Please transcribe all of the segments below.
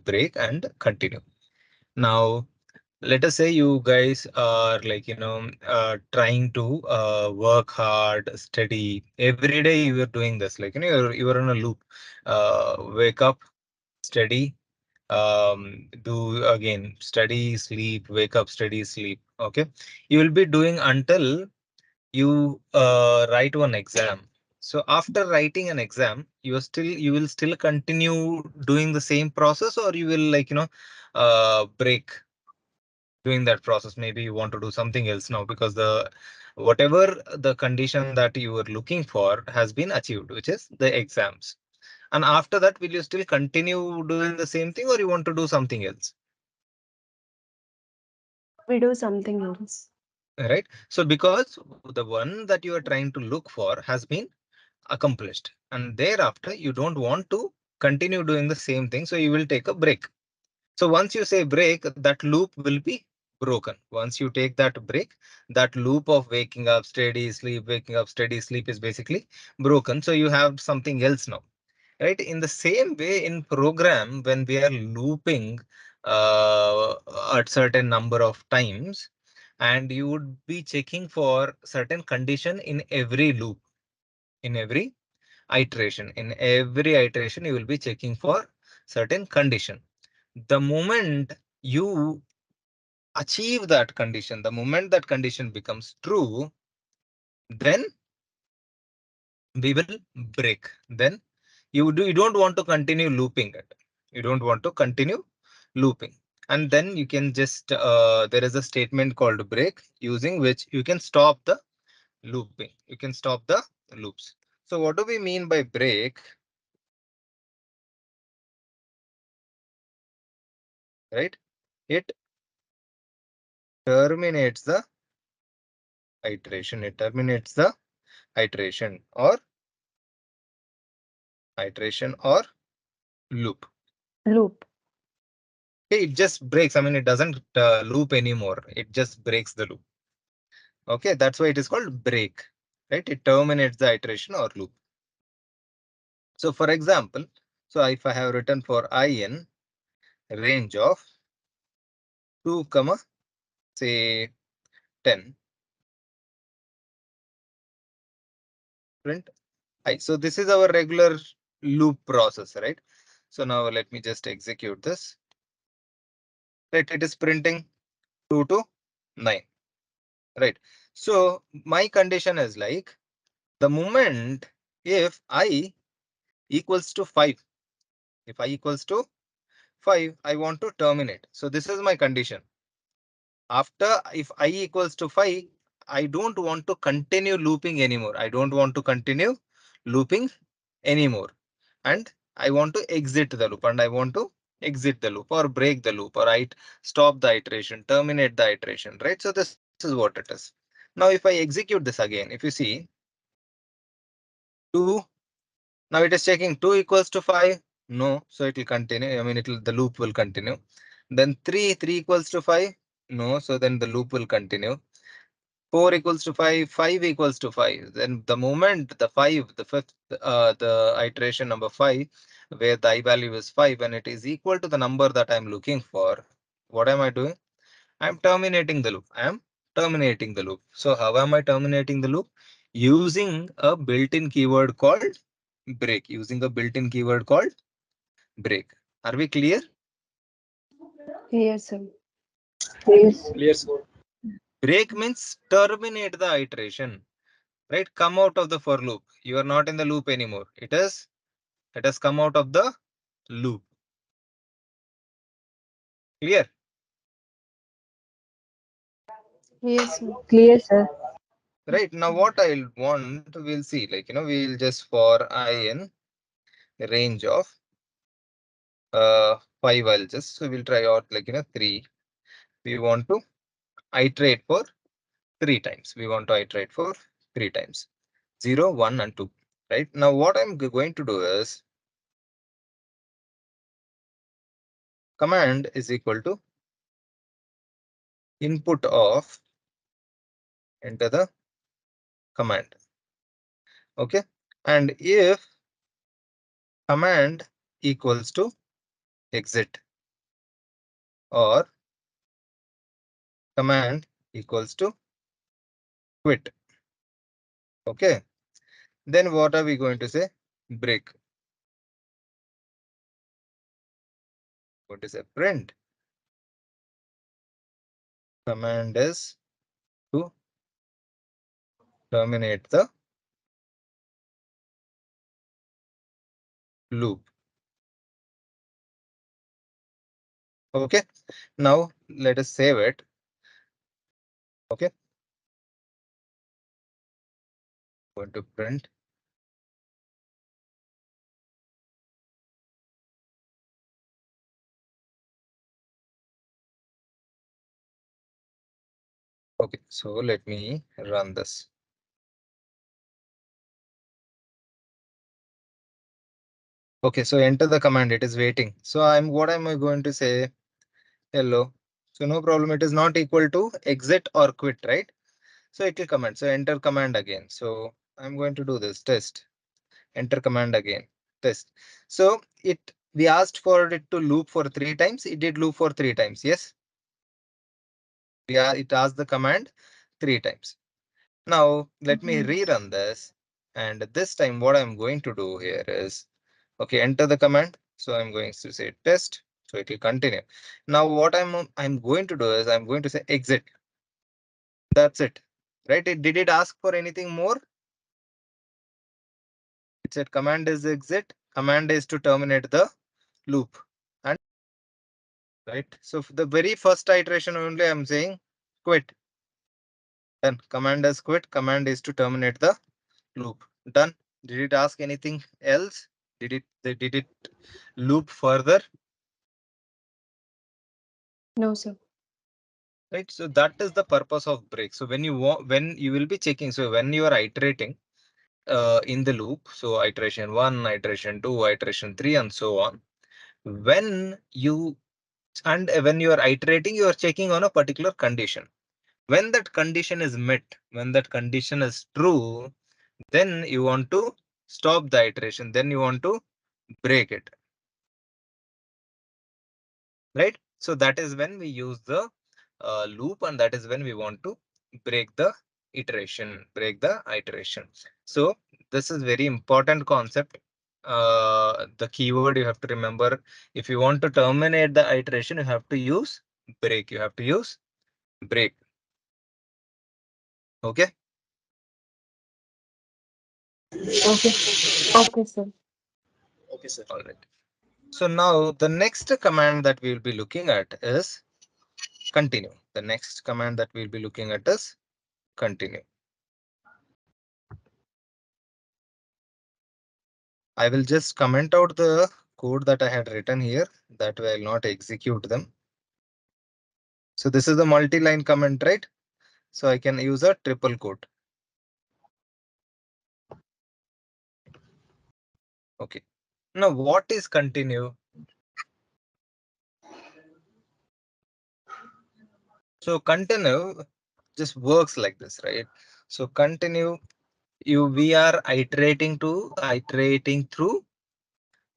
break and continue. Now, let us say you guys are like, trying to work hard, study. Every day you are doing this, like, you're in a loop. Wake up, study, do again, study, sleep, wake up, study, sleep. Okay. You will be doing until you write one exam. So after writing an exam, you will still continue doing the same process, or you will like, break doing that process. Maybe you want to do something else now because the whatever the condition that you were looking for has been achieved, which is the exams. And after that, will you still continue doing the same thing, or you want to do something else? We do something else. Right. So because the one that you are trying to look for has been accomplished, and thereafter you don't want to continue doing the same thing, so you will take a break. So once you say break, that loop will be broken. Once you take that break, that loop of waking up, steady sleep, waking up, steady sleep is basically broken. So you have something else now, right? In the same way, in program, when we are looping uh, at certain number of times, and you would be checking for certain condition in every loop, in every iteration. In every iteration, you will be checking for certain condition. The moment you achieve that condition, the moment that condition becomes true, then we will break. Then you don't want to continue looping it. You don't want to continue looping. And then you can just there is a statement called break, using which you can stop the looping. You can stop the loops. So what do we mean by break? Right? It terminates the iteration. It terminates the iteration or loop. Loop. Okay, it just breaks. I mean, it doesn't loop anymore. It just breaks the loop. Okay, that's why it is called break. Right? It terminates the iteration or loop. So for example, so if I have written for in range of 2, say 10, print I. So this is our regular loop process, right? So now let me just execute this. Right, it is printing 2 to 9. Right. So my condition is like the moment if I equals to 5, if I equals to 5, I want to terminate. So this is my condition. After if I equals to 5, I don't want to continue looping anymore. I don't want to continue looping anymore. And I want to exit the loop, and I want to exit the loop or break the loop, or I stop the iteration, terminate the iteration, right? So this is what it is. Now, if I execute this again, if you see 2, now it is checking 2 equals to 5. No, so it will continue. I mean, the loop will continue. Then 3 equals to 5. No, so then the loop will continue. 4 equals to 5, 5 equals to 5. Then the moment the 5, the fifth, the iteration number 5, where the I value is 5 and it is equal to the number that I'm looking for, what am I doing? I'm terminating the loop. I am terminating the loop. So how am I terminating the loop? Using a built-in keyword called break. Using a built-in keyword called break. Are we clear? Yes, sir. Yes. Clear, sir. Break means terminate the iteration. Right? Come out of the for loop. You are not in the loop anymore. It has come out of the loop. Clear? Yes, sir. Clear, sir. Right. Now what I'll want, we'll see, like, we'll just for I in range of 5, I'll just, so we'll try out like, 3. We want to iterate for 3 times. We want to iterate for 3 times. 0, 1, and 2. Right. Now what I'm going to do is command is equal to input of, enter the command. Okay. And if command equals to exit, or command equals to quit. Okay, then what are we going to say? Break. What is a print? Command is to terminate the loop. Okay, now let us save it. Okay, going to print. Okay, so let me run this. Okay, so enter the command. It is waiting. So what am I going to say? Hello. So no problem. It is not equal to exit or quit, right? So it will command. So enter command again. So I'm going to do this test. Enter command again. Test. So we asked for it to loop for 3 times. It did loop for 3 times. Yes. It asked the command 3 times. Now let me rerun this. And this time what I'm going to do here is, okay, enter the command. So I'm going to say test. So it will continue. Now what I'm going to do is I'm going to say exit. That's it. Right? Did it ask for anything more? It said command is exit. Command is to terminate the loop. And right. So for the very first iteration only I'm saying quit. Then command is quit. Command is to terminate the loop. Done. Did it ask anything else? Did it loop further? No, sir. Right. So that is the purpose of break. So when you will be checking, so when you are iterating in the loop, so iteration 1, iteration 2, iteration 3, and so on. When you are iterating, you are checking on a particular condition. When that condition is met, when that condition is true, then you want to stop the iteration. Then you want to break it. Right? So that is when we use the loop, and that is when we want to break the iteration. So this is very important concept. The keyword you have to remember, if you want to terminate the iteration, you have to use break. You have to use break. Okay. Okay. Okay, sir. Okay, sir. All right. So now the next command that we will be looking at is continue. The next command that we'll be looking at is continue. I will just comment out the code that I had written here. That way I'll not execute them. So this is the multi-line comment, right? So I can use a triple quote. Okay. Now what is continue? So continue just works like this, right? So continue, we are iterating through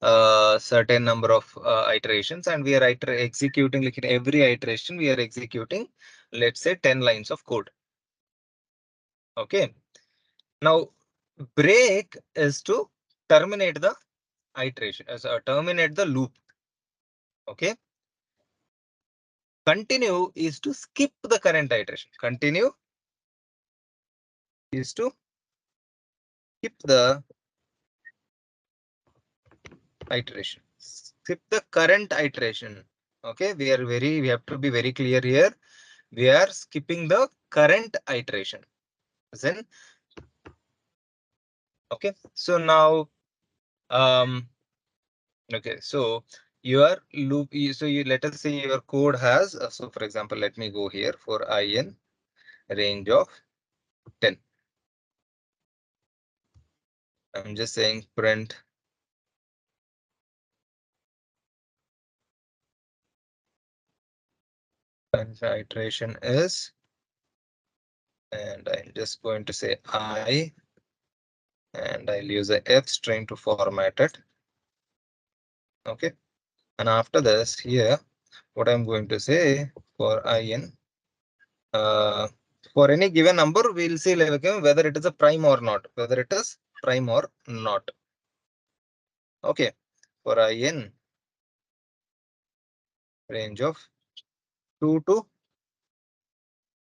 a certain number of iterations, and we are executing, like in every iteration we are executing, let's say 10 lines of code. Okay. Now break is to terminate the iteration, as terminate the loop. Okay. Continue is to skip the current iteration. Continue is to skip the iteration. Skip the current iteration. Okay, we have to be very clear here. We are skipping the current iteration. Then, okay. So now, okay. So your loop. So you let us say your code has. So for example, let me go here for in range of 10. I'm just saying print iteration is, and I'm just going to say I, and I'll use a F string to format it. Okay. And after this here, what I'm going to say for in, for any given number, we'll see like, whether it is a prime or not, whether it is prime or not. Okay, for in range of 2 to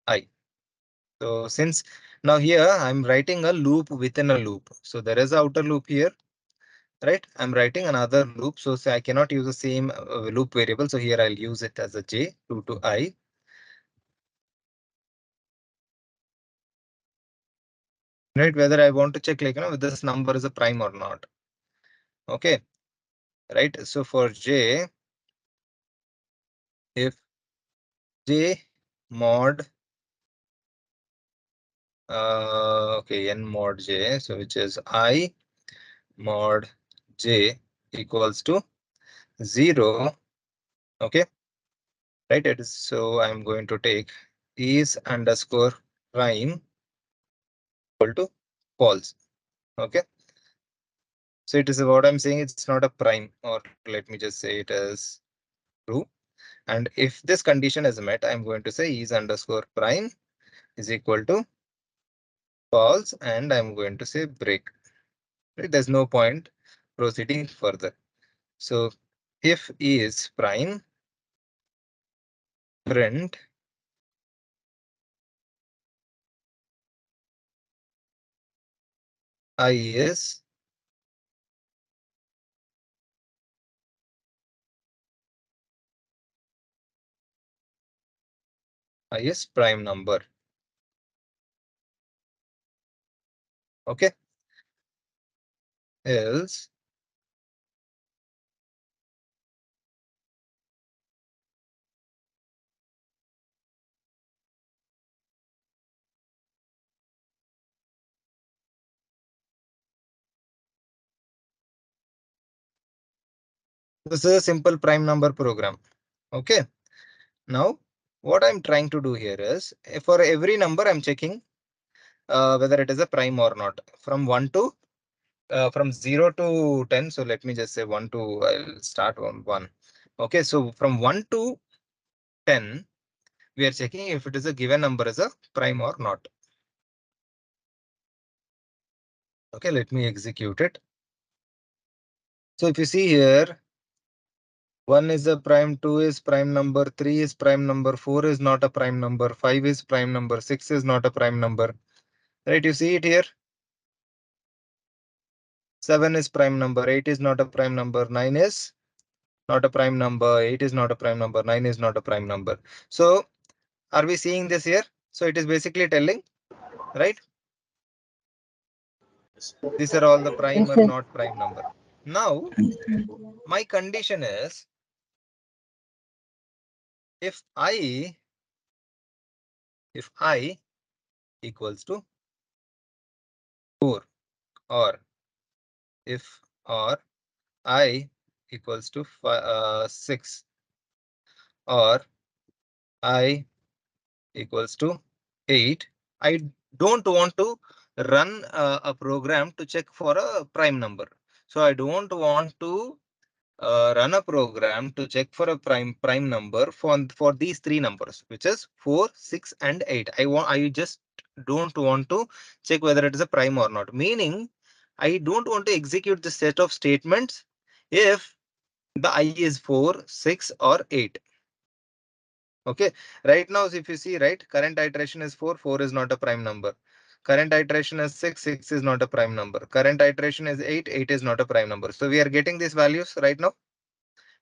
I. So since now here I'm writing a loop within a loop. So there is an outer loop here, right? I'm writing another loop. So say I cannot use the same loop variable. So here I'll use it as a j 2 to I. Right? Whether I want to check like, whether this number is a prime or not. Okay. Right. So for j, if j mod okay, n mod j, so which is I mod j equals to 0. Okay, right? It is, so I'm going to take is underscore prime equal to false. Okay, so it is what I'm saying, it's not a prime, or let me just say it as true. And if this condition is met, I'm going to say is underscore prime is equal to false, and I'm going to say break. Right? There's no point proceeding further. So if is prime, print I is prime number. Okay, else this is a simple prime number program. Okay, now what I'm trying to do here is for every number I'm checking whether it is a prime or not from 1 to from 0 to 10. So let me just say 1 to, I'll start on 1. Okay, so from 1 to 10, we are checking if it is a given number is a prime or not. Okay, let me execute it. So if you see here, 1 is a prime, 2 is prime number, 3 is prime number, 4 is not a prime number, 5 is prime number, 6 is not a prime number. Right, you see it here. 7 is prime number, 8 is not a prime number, 9 is not a prime number, 8 is not a prime number, 9 is not a prime number. So are we seeing this here? So it is basically telling, right? These are all the prime Yes, or sir. not prime number. Now, my condition is if I equals to 4, or if or I equals to 6, or I equals to 8. I don't want to run a program to check for a prime number. So I don't want to run a program to check for a prime number for these three numbers, which is 4, 6, and 8. I just don't want to check whether it is a prime or not. Meaning, I don't want to execute the set of statements if the I is 4, 6, or 8. Okay, right now, if you see, right, current iteration is 4, 4 is not a prime number. Current iteration is 6, 6 is not a prime number. Current iteration is 8, 8 is not a prime number. So we are getting these values right now.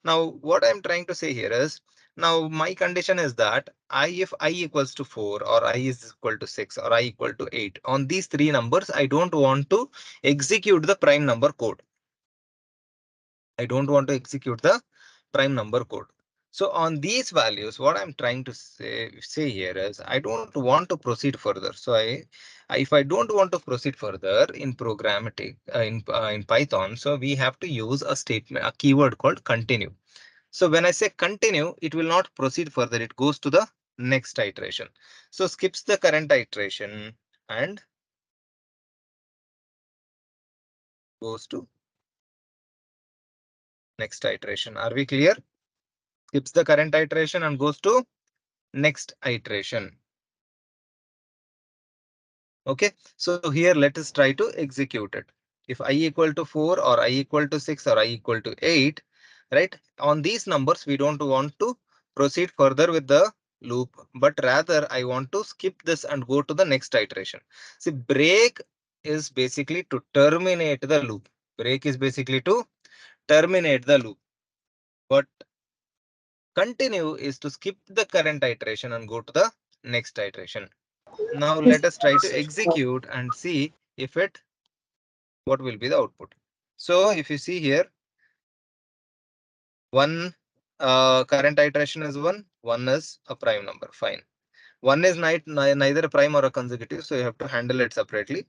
Now, what I'm trying to say here is, now my condition is that if I equals to 4, or I is equal to 6, or I equal to 8, on these three numbers, I don't want to execute the prime number code. I don't want to execute the prime number code. So on these values, what I'm trying to say here is I don't want to proceed further. So if I don't want to proceed further in programmatic in Python, so we have to use a statement, a keyword called continue. So when I say continue, it will not proceed further. It goes to the next iteration. So skips the current iteration and goes to next iteration. Are we clear? skips the current iteration and goes to next iteration. Okay, so here let us try to execute it. If I equal to 4 or I equal to 6 or I equal to 8, right? On these numbers, we don't want to proceed further with the loop, but rather I want to skip this and go to the next iteration. See, break is basically to terminate the loop. Break is basically to terminate the loop, but continue is to skip the current iteration and go to the next iteration. Now let us try to execute and see if what will be the output. So if you see here, one current iteration is one is a prime number. Fine. One is neither a prime or a consecutive, so you have to handle it separately.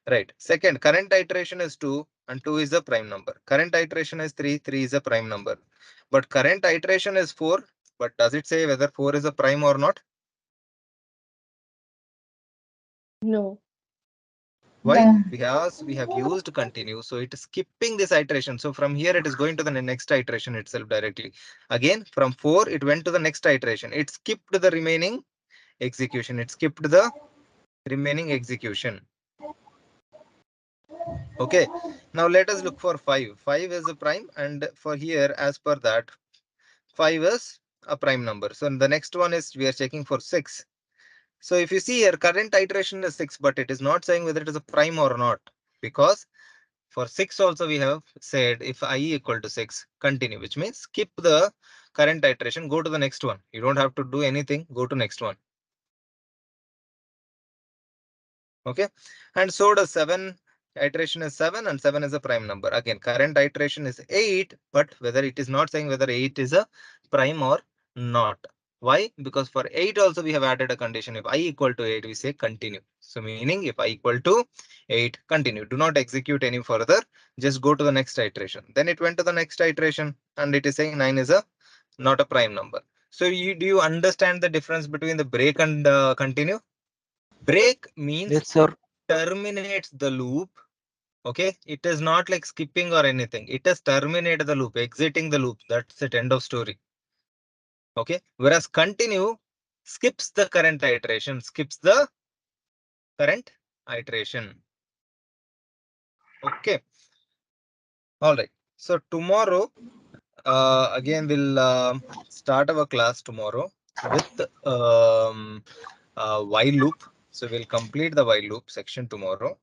Right. Second, current iteration is 2 and 2 is a prime number. Current iteration is 3, 3 is a prime number. But current iteration is 4, but does it say whether 4 is a prime or not? No. Why? No. Because we have used continue, so it is skipping this iteration. So from here it is going to the next iteration itself directly. Again, from 4 it went to the next iteration. It skipped the remaining execution. It skipped the remaining execution. Okay. Now let us look for 5. 5 is a prime, and for here, as per that, 5 is a prime number. So the next one is we are checking for 6. So if you see here, current iteration is 6, but it is not saying whether it is a prime or not, because for 6 also we have said if I equal to 6, continue, which means skip the current iteration, go to the next one. You don't have to do anything, go to next one. Okay, and so does 7. Iteration is 7 and 7 is a prime number. Again, current iteration is 8, but whether it is not saying whether 8 is a prime or not. Why? Because for 8 also we have added a condition. If I equal to 8, we say continue. So meaning if I equal to 8, continue. Do not execute any further. Just go to the next iteration. Then it went to the next iteration and it is saying 9 is a not a prime number. So do you understand the difference between the break and continue? Break means Yes, sir. terminates the loop. Okay, it is not like skipping or anything. It has terminated the loop, exiting the loop. That's it, end of story. Okay, whereas continue skips the current iteration, skips the current iteration. Okay, all right. So tomorrow, again, we'll start our class tomorrow with while loop. So we'll complete the while loop section tomorrow.